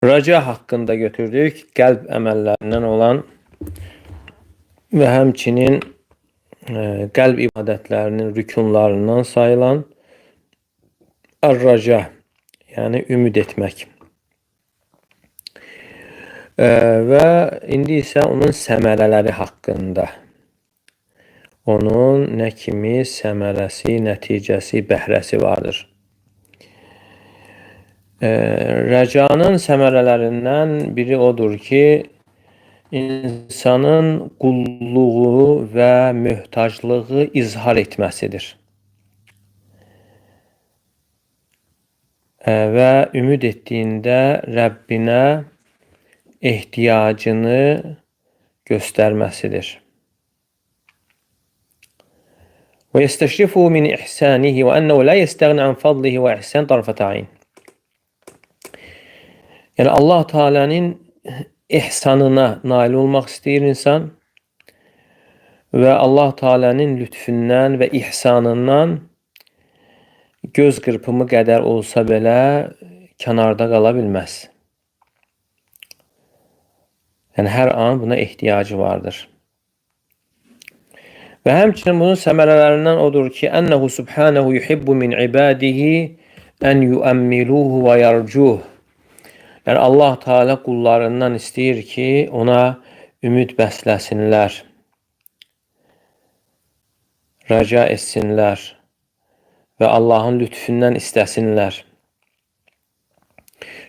Raca hakkında götürdük. Qəlb əməllərindən olan və həmçinin qəlb ibadətlərinin rükunlarından sayılan Ar-Raca, yəni ümid etmək. Və indi isə onun səmərələri haqqında. Onun nə kimi səmərəsi, nəticəsi, bəhrəsi vardır. Rəcanın səmərələrindən biri odur ki, insanın qulluğu və möhtaclığı izhar etməsidir. Və ümid etdiyində Rəbbinə ehtiyacını göstərməsidir. Və yestəşrifu min ihsanihi və ənəhu la yestəğni an fadlihi və ihsan tarfata ayn. Yəni Allah Teala'nın ihsanına nail olmaq istəyir insan və Allah Teala'nın lütfündən və ihsanından göz qırpımı qədər olsa belə kənarda qala bilməz. Yəni hər an buna ehtiyacı vardır. Və həmçinin bunun səmərələrindən odur ki, ənəhu subhanahu yuhibbu min ibadihi ən yuəmmiluhu və yarcuh. Yəni Allah Teala qullarından istəyir ki, ona ümid bəsləsinlər, rəca etsinlər və Allahın lütfündən istəsinlər.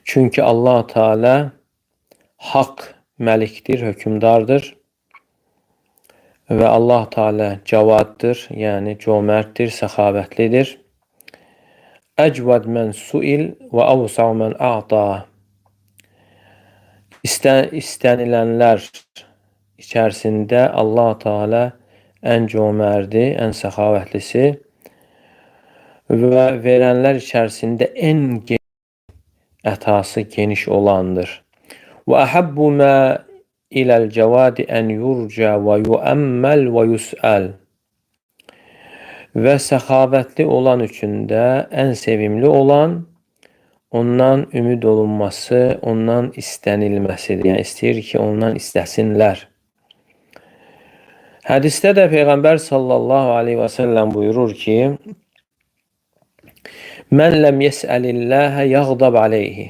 Çünki Allah Teala haqq məlikdir, hökümdardır və Allah Teala cavaddır, yəni cömərtdir, səxavətlidir. Əcvad mən suil və avsav mən a'ta. İstənilənlər içərisində Allah Teala ən cömərdi, ən səxavətlisi və verənlər içərisində ən ətası geniş olandır. Və əhəbbu mə iləl cəvadi ən yurca və yuəmməl və yusəl. Və səxavətli olan üçün də ən sevimli olan ondan ümid olunması, ondan istənilməsidir. Yəni istəyir ki, ondan istəsinlər. Hədisdə də Peyğəmbər sallallahu aleyhi və səlləm buyurur ki, mən ləm yəsəlilləhə yağdab aleyhi.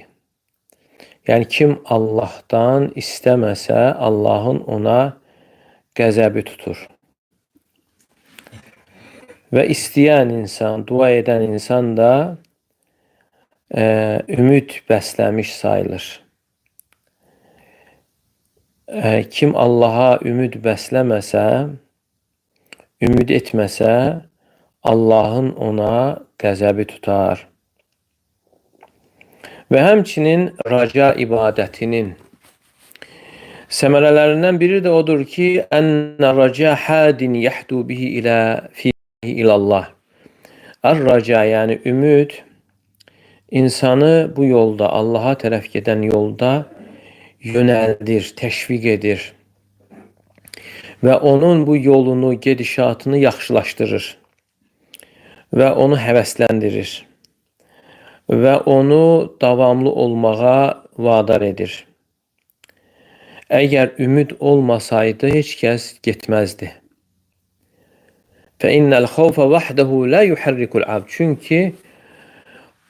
Yəni kim Allahdan istəməsə, Allahın ona qəzəbi tutur. Və istəyən insan, dua edən insan da ümid bəsləmiş sayılır. Kim Allaha ümid bəsləməsə, ümid etməsə, Allahın ona qəzəbi tutar. Və həmçinin raca ibadətinin səmərələrindən biri də odur ki, ənə raca hadin yəhdu bihi ilallah. Ar-raca, yəni ümid, insanı bu yolda, Allaha tərəf gedən yolda yönəldir, təşviq edir və onun bu yolunu, gedişatını yaxşılaşdırır və onu həvəsləndirir və onu davamlı olmağa vadar edir. Əgər ümid olmasaydı, heç kəs getməzdi. Fəinnəl xawfə vəhdəhu la yuharrikul abd. Çünki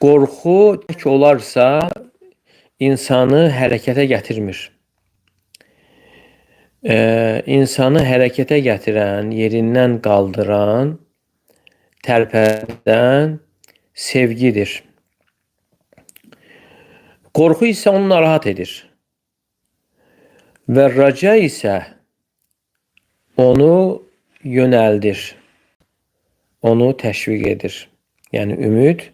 qorxu tək olarsa insanı hərəkətə gətirmir. İnsanı hərəkətə gətirən, yerindən qaldıran, tərpədən sevgidir. Qorxu isə onu narahat edir. Və raca isə onu yönəldir, onu təşviq edir. Yəni ümid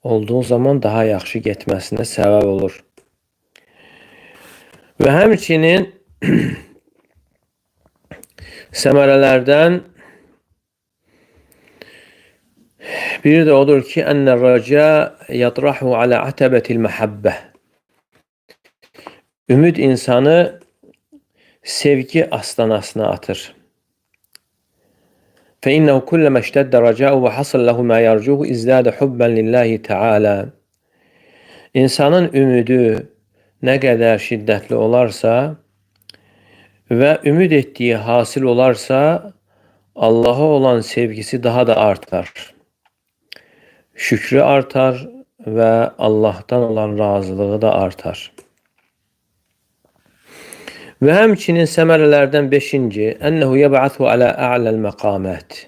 olduğu zaman daha yaxşı getməsinə səbəb olur. Və həmçinin səmərələrdən biri də odur ki, ənə raca yatrahu alə atəbətil məhəbbə. Ümid insanı sevgi astanasına atır. فإنه كلما اشتد رجاؤه وحصل له ما يرجوه ازداد حبا لله تعالى. İnsanın ümidi nə qədər şiddətli olarsa və ümid etdiyi hasil olarsa, Allaha olan sevgisi daha da artar. Şükrü artar və Allahdan olan razılığı da artar. Və həmçinin səmərələrdən 5-ci, ənəhu yəb'athu alə a'ləl məqamət.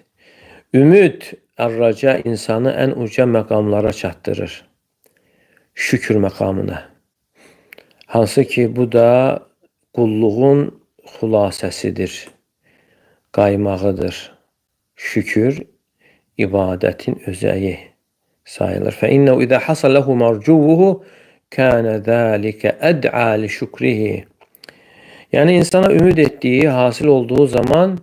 Ümid, ər-raca insanı ən uca məqamlara çatdırır. Şükür məqamına. Hansı ki, bu da qulluğun xülasəsidir, qaymağıdır. Şükür, ibadətin özəyi sayılır. فَإِنَّهُ إِذَا حَصَلَ لَهُ مَرْجُوهُ كَانَ ذَٰلِكَ أَدْعَى لِشُكْرِهِ. Yəni, insana ümid etdiyi, hasil olduğu zaman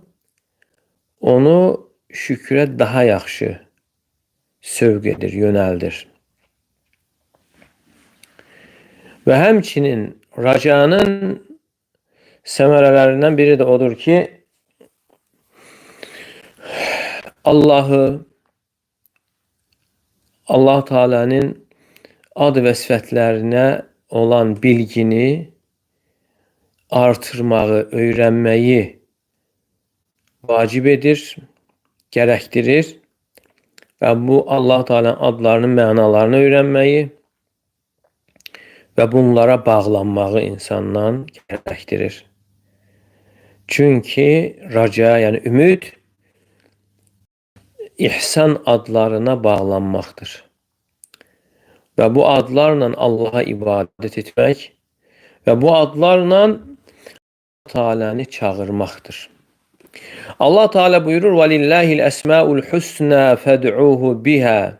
onu şükrə daha yaxşı sövq edir, yönəldir. Və həmçinin racanın səmərələrindən biri də odur ki, Allah Teala'nın ad və sifətlərinə olan bilgini artırmağı, öyrənməyi vacib edir, gərəkdirir və bu Allah Teala'nın adlarının mənalarını öyrənməyi və bunlara bağlanmağı insandan gərəkdirir. Çünki raca, yəni ümid, ihsan adlarına bağlanmaqdır. Və bu adlarla Allaha ibadət etmək və bu adlarla Teala'nı çağırmaqdır. Allah Teala buyurur: "Velillahil esmaul husna fad'uhu biha."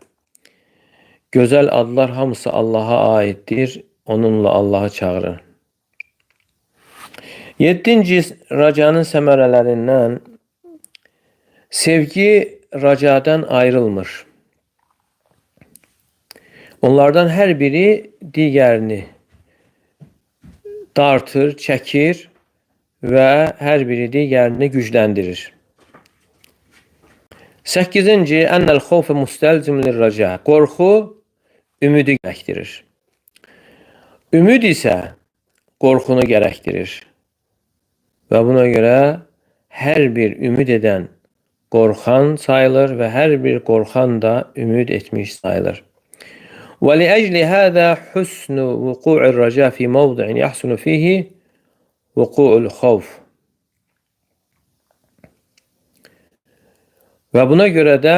Gözəl adlar hamısı Allaha aiddir. Onunla Allahı çağırın. 7-ci racanın səmərələrindən sevgi racadan ayrılmır. Onlardan hər biri digərini dartır, çəkir və hər biri digərini gücləndirir. 8-ci, ennel xawfe mustelzim lirraca. Qorxu ümidi gərəkdirir. Ümid isə qorxunu gərəkdirir. Və buna görə hər bir ümid edən qorxan sayılır və hər bir qorxan da ümid etmiş sayılır. وَلِأَجْلِ هَذَا حُسْنُ وُقُوعِ الرَّجَاءِ فِي مَوْضِعٍ يَحْسُنُ فِيهِ وُقُوعُ الْخَوْفِ. Və buna görə də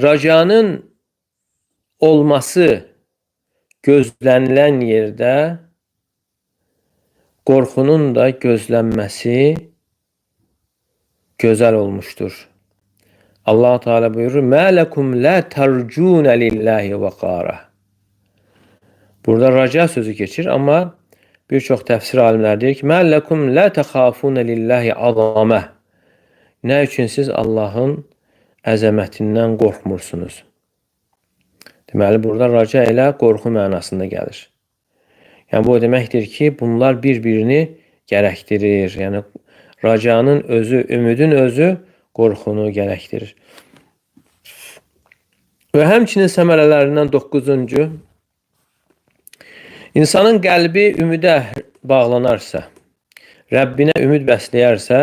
racanın olması gözlənilən yerdə qorxunun da gözlənməsi gözəl olmuşdur. Allah Teala buyurur: "Mâ lekum lâ tercûne lillahi vekâra." Burada raca sözü geçir ama birçok tefsir alimler diyor ki: "Mâ lekum lâ tehâfûne lillahi azâmeh." Ne için siz Allah'ın əzəmətindən qorxmursunuz? Deməli, burada raca ilə qorxu mənasında gəlir. Yəni, bu deməkdir ki, bunlar bir-birini gərəkdirir. Yəni, racanın özü, ümidin özü qorxunu gərəkdirir. Və həmçinin səmərələrindən 9-cu, insanın qəlbi ümidə bağlanarsa, Rəbbinə ümid bəsləyərsə,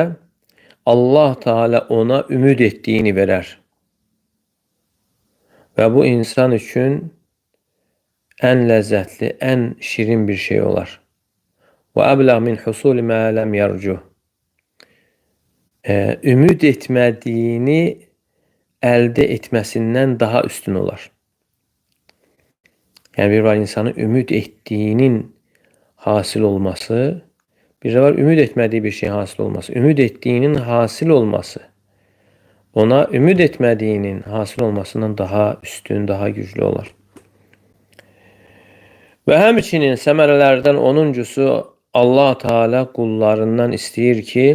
Allah Teala ona ümid etdiyini verər. Və bu insan üçün ən ləzzətli, ən şirin bir şey olar. Və əbləğ min husul mə ləm yərcuh. Ümid etmədiyini əldə etməsindən daha üstün olar. Yəni, bir var insanın ümid etdiyinin hasil olması, bir var ümid etmədiyi bir şey hasil olması. Ümid etdiyinin hasil olması, ona ümid etmədiyinin hasil olmasından daha üstün, daha güclü olar. Və həmçinin səmərələrdən 10-cusu, Allah Teala qullarından istəyir ki,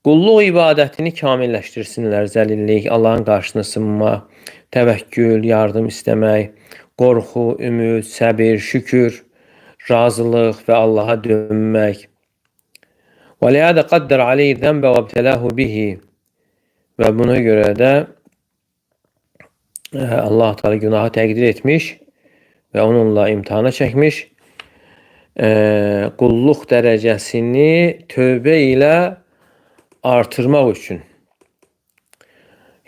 qulluq ibadətini kamilləşdirsinlər. Zəlillik, Allahın qarşısına sınma, təvəkkül, yardım istəmək, qorxu, ümid, səbir, şükür, razılıq və Allaha dönmək. وَلِهَذَا قَدَّرَ عَلَيْهِ الذَّنْبَ وَابْتَلَاهُ بِهِ. Və buna görə də Allah Teala günahı təqdir etmiş və onunla imtihana çəkmiş qulluq dərəcəsini tövbə ilə artırmaq üçün.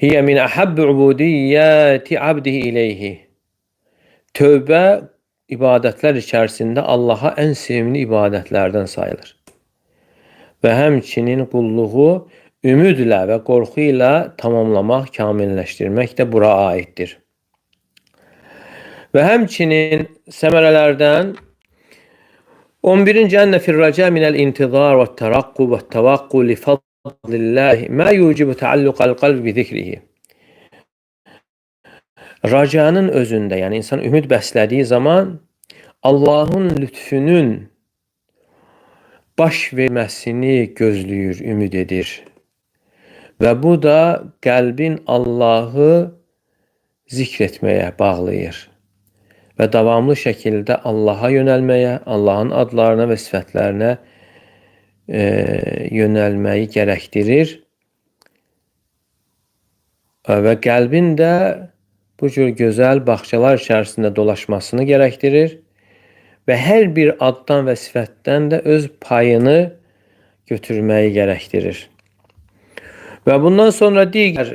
Hiyə min ahabbi ubudiyyəti abdihi ileyhi. Tövbə ibadətlər içərisində Allaha ən sevimli ibadətlərdən sayılır. Və həmçinin qulluğu ümidlə və qorxu ilə tamamlamaq, kamilləşdirmək də bura aiddir. Və həmçinin səmərələrdən 11-ci ənə firrəcə minəl intizar və tərəqqu və təvəqqu li fadlillahi mə yucibu təalluqal qalb bi zikrihi. Racanın özündə, yəni insan ümid bəslədiyi zaman Allahın lütfünün baş verməsini gözləyir, ümid edir. Və bu da qəlbin Allahı zikr etməyə bağlayır. Və davamlı şəkildə Allaha yönəlməyə, Allahın adlarına və sifətlərinə yönəlməyi gərəkdirir. Və qəlbin də bu cür gözəl bağçalar içərisində dolaşmasını gərəkdirir. Və hər bir addan və sifətdən də öz payını götürməyi gərəkdirir. Və bundan sonra digər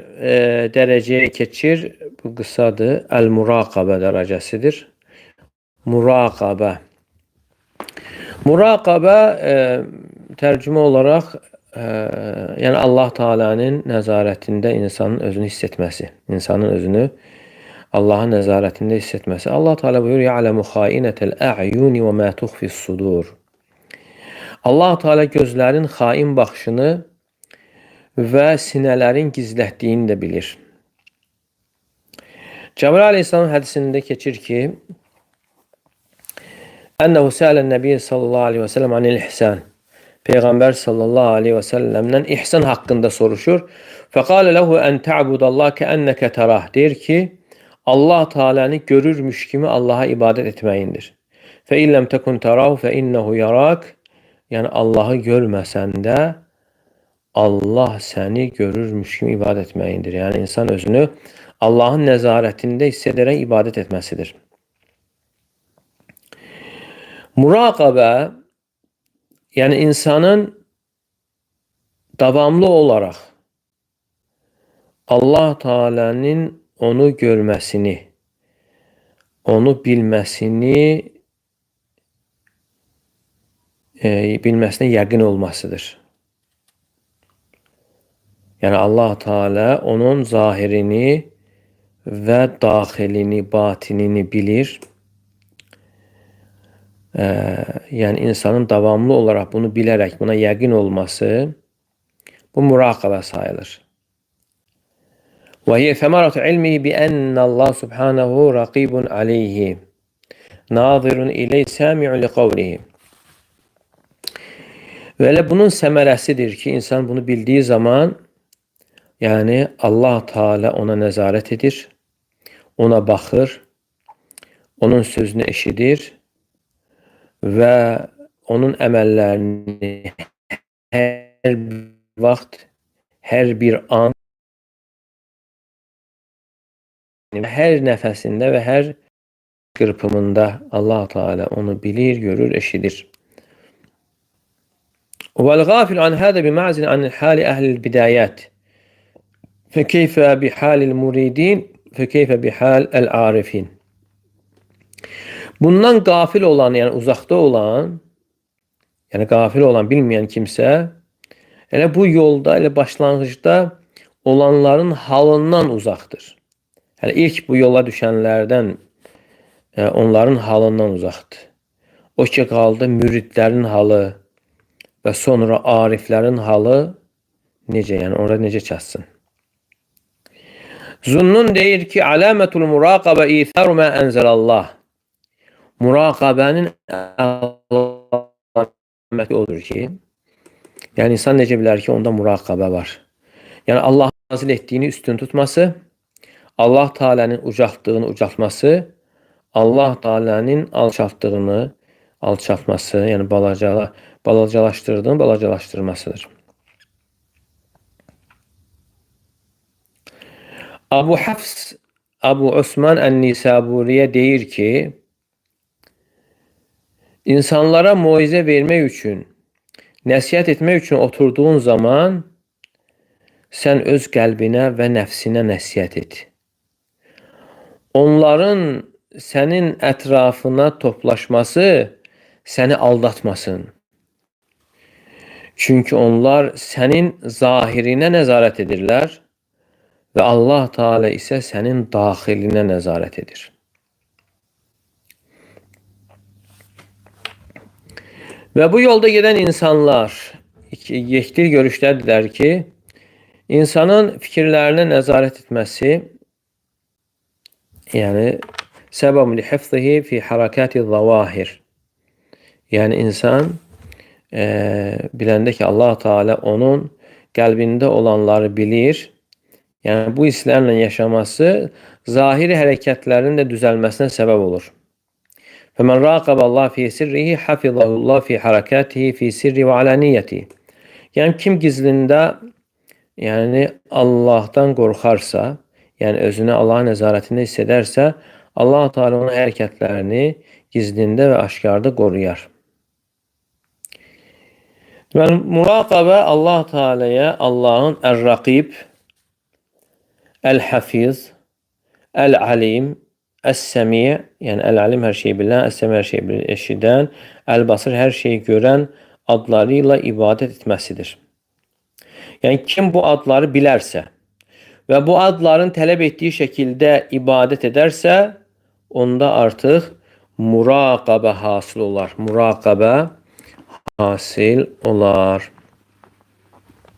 dərəcəyə keçir. Bu qısadır. Əl-muraqabə dərəcəsidir. Muraqabə. Muraqabə tərcümə olaraq yəni Allah Taala'nın nəzarətində insanın özünü hiss etməsi. İnsanın özünü Allahın nəzarətində hiss etməsi. Allah Teala buyurur: "Ya'lemu xainətel a'yuni və ma tuxfis sudur." Allah Teala gözlərin xain baxışını və sinələrin gizlətdiyini də bilir. Cəbrail Aleyhisselam hədisində keçir ki, "Ənəhu səələn Nəbiyyə sallallahu aleyhi və səlləm anil ihsan." Peyğəmbər sallallahu aleyhi və səlləmdən ihsan haqqında soruşur. "Fəqalə lehu ən ta'budallaha kəənnəkə tərah." Deyir ki, Allah Teala'nı görürmüş kimi Allah'a ibadet etməyindir. Fə illəm təkun tarahu fə innehu yarak. Yəni Allah'ı görməsən də Allah səni görürmüş kimi ibadet etməyindir. Yəni insan özünü Allah'ın nəzarətində hiss edərək ibadet etməsidir. Muraqabə, yəni insanın davamlı olaraq Allah Teala'nın onu görməsini, onu bilməsinə yəqin olmasıdır. Yəni Allah Teala onun zahirini və daxilini, batinini bilir. Yəni insanın davamlı olaraq bunu bilərək buna yəqin olması bu muraqabə sayılır. وهي ثمرة علمه بأن الله سبحانه رقيب عليه ناظر إليه سامع لقوله. Belə bunun səmərəsidir ki, insan bunu bildiyi zaman, yəni Allah Teala ona nəzarət edir, ona baxır, onun sözünü eşidir və onun əməllərini hər vaxt, hər bir an, hər nəfəsində və hər qırpımında Allah Teala onu bilir, görür, eşidir. وَالْغَافِلُ عَنْ هَذَا بِمَعْزٍ عَنْ حَالِ أَهْلِ الْبِدَايَاتِ فَكَيْفَ بِحَالِ الْمُرِيدِينَ فَكَيْفَ بِحَالِ الْعَارِفِينَ. Bundan qafil olan, yəni uzaqda olan, yəni qafil olan, bilməyən kimsə, elə bu yolda, elə başlanğıcda olanların halından uzaqdır. Yəni ilk bu yola düşənlərdən onların halından uzaqdır. O ki qaldı müridlərin halı və sonra ariflərin halı necə, yəni orada necə çatsın. Zunnun deyir ki, aləmətul muraqabə itharu mə ənzəlallah. Muraqabənin əlaməti odur ki, yəni insan necə bilər ki, onda muraqabə var. Yəni Allah nazil etdiyini üstün tutması, Allah Teala'nın ucaltdığını ucaltması, Allah Teala'nın alçaltdığını alçaltması, yəni balacalaşdırdığını balacalaşdırmasıdır. Abu Hafs, Abu Osman Ən-Nisaburiyə deyir ki, İnsanlara moizə vermək üçün, nəsihət etmək üçün oturduğun zaman sən öz qəlbinə və nəfsinə nəsihət et. Onların sənin ətrafına toplaşması səni aldatmasın. Çünki onlar sənin zahirinə nəzarət edirlər və Allah Teala isə sənin daxilinə nəzarət edir. Və bu yolda gedən insanlar yekdil görüşdədirlər ki, insanın fikirlərinə nəzarət etməsi, yəni səbəbun li hifzihi fi harakati zavahir. Yəni insan biləndə ki, Allah Teala onun qəlbində olanları bilir. Yəni bu hisslərlə yaşaması zahiri hərəkətlərin də düzəlməsinə səbəb olur. Fəmən raqəbə Allah fi sirrihi hafizahullah fi harakatihi fi sirri və alaniyyəti. Yəni kim gizlində Allahdan qorxarsa, yəni özünü Allahın nəzarətində hiss edərsə, Allah Teala onun hərəkətlərini gizlində və aşkarda qoruyar. Və muraqabə Allah Teala'ya Allahın Ər-Raqib, Əl-Hafiz, Əl-Alim, Əs-Səmi', yəni Əl-Alim hər şeyi bilən, Əs-Səmi' hər şeyi eşidən, Əl-Basir hər şeyi görən adlarıyla ibadət etməsidir. Yəni kim bu adları bilərsə və bu adların tələb etdiyi şəkildə ibadət edərsə, onda artıq muraqabə hasil olar. Muraqabə hasil olar.